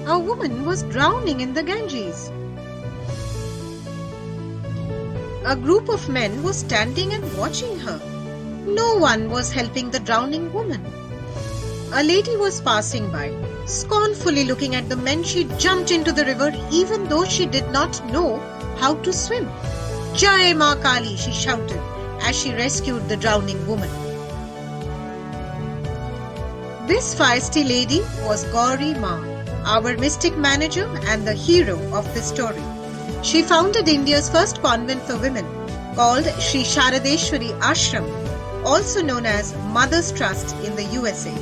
A woman was drowning in the Ganges. A group of men was standing and watching her. No one was helping the drowning woman. A lady was passing by. Scornfully looking at the men, she jumped into the river even though she did not know how to swim. Jai Ma Kali, she shouted as she rescued the drowning woman. This feisty lady was Gauri Ma, our mystic manager and the hero of this story. She founded India's first convent for women, called Sri Sharadeshwari Ashram, also known as Mother's Trust in the USA.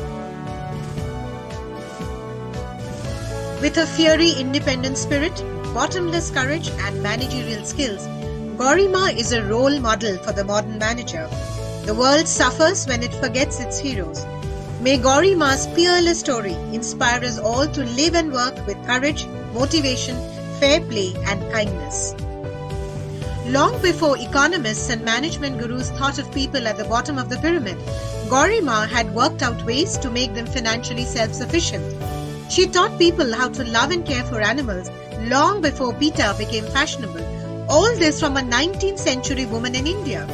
With a fiery independent spirit, bottomless courage and managerial skills, Gauri Ma is a role model for the modern manager. The world suffers when it forgets its heroes. May Gauri Ma's peerless story inspire us all to live and work with courage, motivation, fair play and kindness. Long before economists and management gurus thought of people at the bottom of the pyramid, Gauri Ma had worked out ways to make them financially self-sufficient. She taught people how to love and care for animals long before PETA became fashionable. All this from a 19th century woman in India.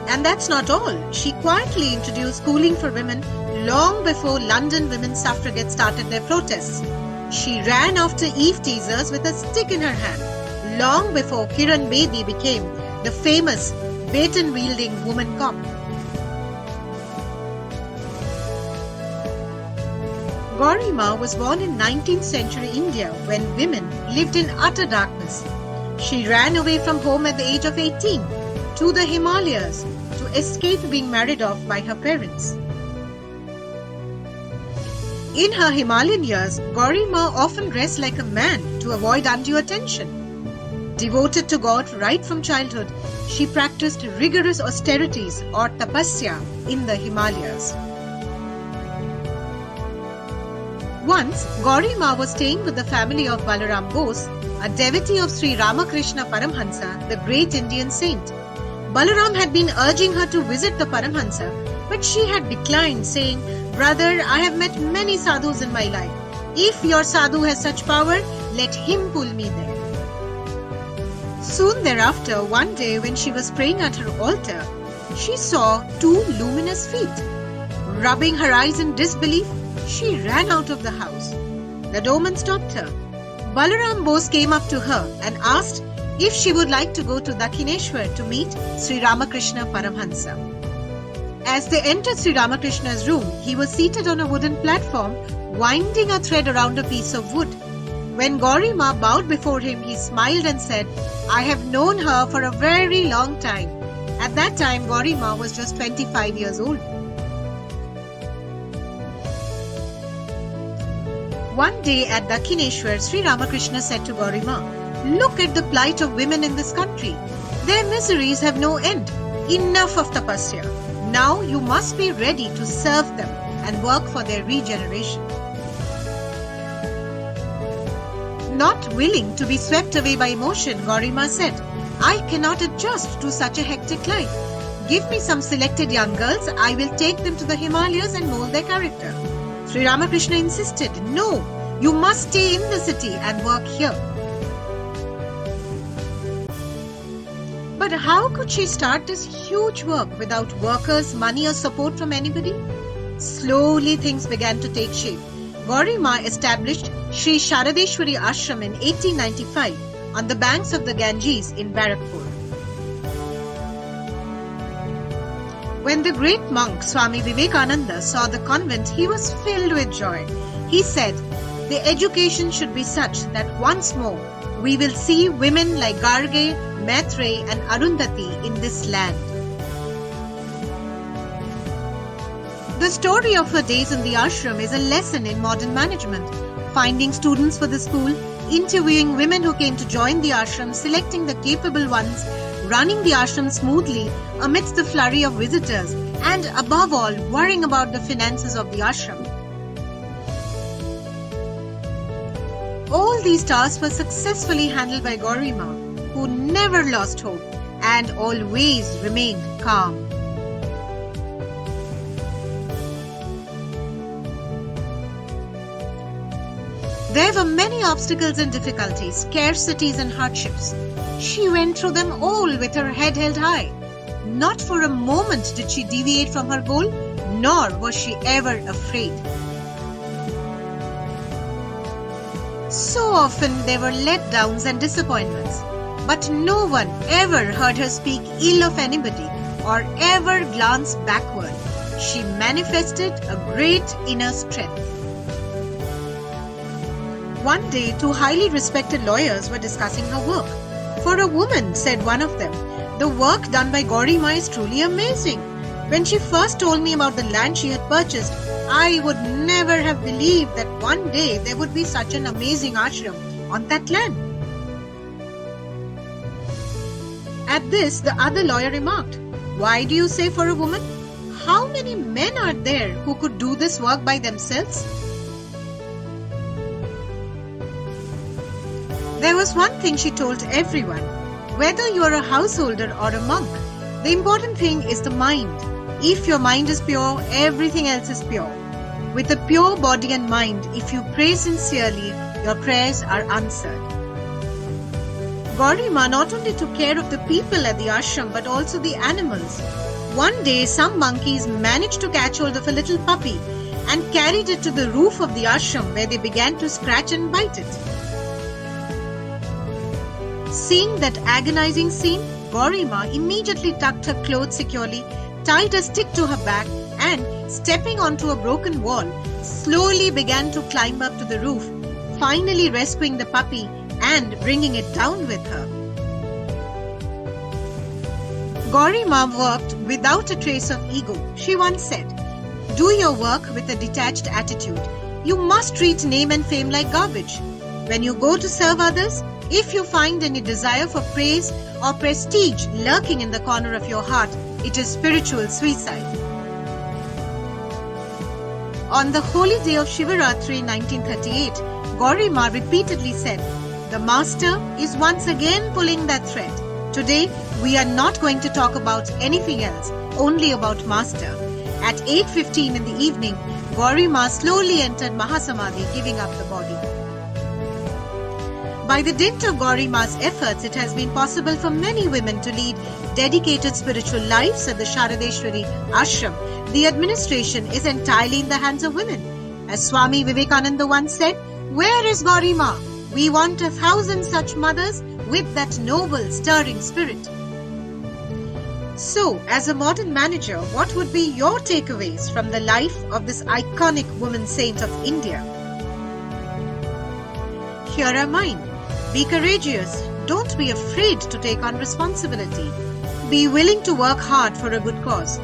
And that's not all. She quietly introduced schooling for women long before London women's suffragettes started their protests. She ran after Eve teasers with a stick in her hand, long before Kiran Bedi became the famous baton-wielding woman cop. Gauri Ma was born in 19th century India when women lived in utter darkness. She ran away from home at the age of 18 to the Himalayas to escape being married off by her parents. In her Himalayan years, Gauri Ma often dressed like a man to avoid undue attention. Devoted to God right from childhood, she practiced rigorous austerities or tapasya in the Himalayas. Once, Gauri Ma was staying with the family of Balaram Bose, a devotee of Sri Ramakrishna Paramhansa, the great Indian saint. Balaram had been urging her to visit the Paramhansa, but she had declined, saying, "Brother, I have met many sadhus in my life. If your sadhu has such power, let him pull me there." Soon thereafter, one day when she was praying at her altar, she saw two luminous feet. Rubbing her eyes in disbelief, she ran out of the house. The doorman stopped her. Balaram Bose came up to her and asked if she would like to go to Dakshineshwar to meet Sri Ramakrishna Paramhansa. As they entered Sri Ramakrishna's room, he was seated on a wooden platform, winding a thread around a piece of wood. When Gauri Ma bowed before him, he smiled and said, "I have known her for a very long time." At that time, Gauri Ma was just 25 years old. One day at Dakshineshwar, Sri Ramakrishna said to Gauri Ma, "Look at the plight of women in this country. Their miseries have no end. Enough of tapasya. Now you must be ready to serve them and work for their regeneration." Not willing to be swept away by emotion, Gauri Ma said, "I cannot adjust to such a hectic life. Give me some selected young girls. I will take them to the Himalayas and mold their character." Sri Ramakrishna insisted, "No, you must stay in the city and work here." But how could she start this huge work without workers, money or support from anybody? Slowly things began to take shape. Gauri Ma established Sri Sharadeshwari Ashram in 1895 on the banks of the Ganges in Barakpur. When the great monk Swami Vivekananda saw the convent, he was filled with joy. He said, "The education should be such that once more we will see women like Garge, Maitreyi and Arundhati in this land." The story of her days in the ashram is a lesson in modern management, finding students for the school, interviewing women who came to join the ashram, selecting the capable ones, running the ashram smoothly amidst the flurry of visitors, and above all, worrying about the finances of the ashram. All these tasks were successfully handled by Gauri Ma, who never lost hope and always remained calm. There were many obstacles and difficulties, scarcities and hardships. She went through them all with her head held high. Not for a moment did she deviate from her goal, nor was she ever afraid. So often there were letdowns and disappointments, but no one ever heard her speak ill of anybody or ever glance backward. She manifested a great inner strength. One day, two highly respected lawyers were discussing her work. For a woman, said one of them, the work done by Gauri Ma is truly amazing. When she first told me about the land she had purchased, I would never have believed that one day there would be such an amazing ashram on that land. At this, the other lawyer remarked, "Why do you say for a woman? How many men are there who could do this work by themselves?" There was one thing she told everyone. Whether you are a householder or a monk, the important thing is the mind. If your mind is pure, everything else is pure. With a pure body and mind, if you pray sincerely, your prayers are answered. Gauri Ma not only took care of the people at the ashram but also the animals. One day, some monkeys managed to catch hold of a little puppy and carried it to the roof of the ashram where they began to scratch and bite it. Seeing that agonizing scene, Gauri Ma immediately tucked her clothes securely, tied a stick to her back and, stepping onto a broken wall, slowly began to climb up to the roof, finally rescuing the puppy and bringing it down with her. Gauri Ma worked without a trace of ego. She once said, "Do your work with a detached attitude. You must treat name and fame like garbage. When you go to serve others, if you find any desire for praise or prestige lurking in the corner of your heart, it is spiritual suicide." On the holy day of Shivaratri 1938, Gauri Ma repeatedly said, "The Master is once again pulling that thread. Today, we are not going to talk about anything else, only about Master." At 8:15 in the evening, Gauri Ma slowly entered Mahasamadhi, giving up the body. By the dint of Gauri Ma's efforts, it has been possible for many women to lead dedicated spiritual lives at the Sharadeshwari Ashram. The administration is entirely in the hands of women. As Swami Vivekananda once said, "Where is Gauri Ma? We want 1,000 such mothers with that noble, stirring spirit." So, as a modern manager, what would be your takeaways from the life of this iconic woman saint of India? Here are mine. Be courageous. Don't be afraid to take on responsibility. Be willing to work hard for a good cause.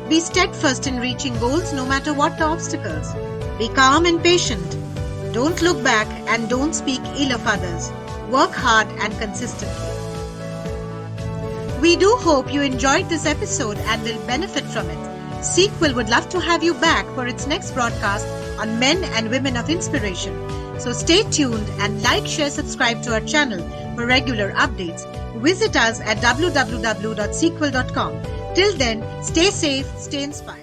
Be steadfast in reaching goals no matter what the obstacles. Be calm and patient. Don't look back and don't speak ill of others. Work hard and consistently. We do hope you enjoyed this episode and will benefit from it. Sequel would love to have you back for its next broadcast on men and women of inspiration. So stay tuned and like, share, subscribe to our channel for regular updates. Visit us at www.sequel.com. Till then, stay safe, stay inspired.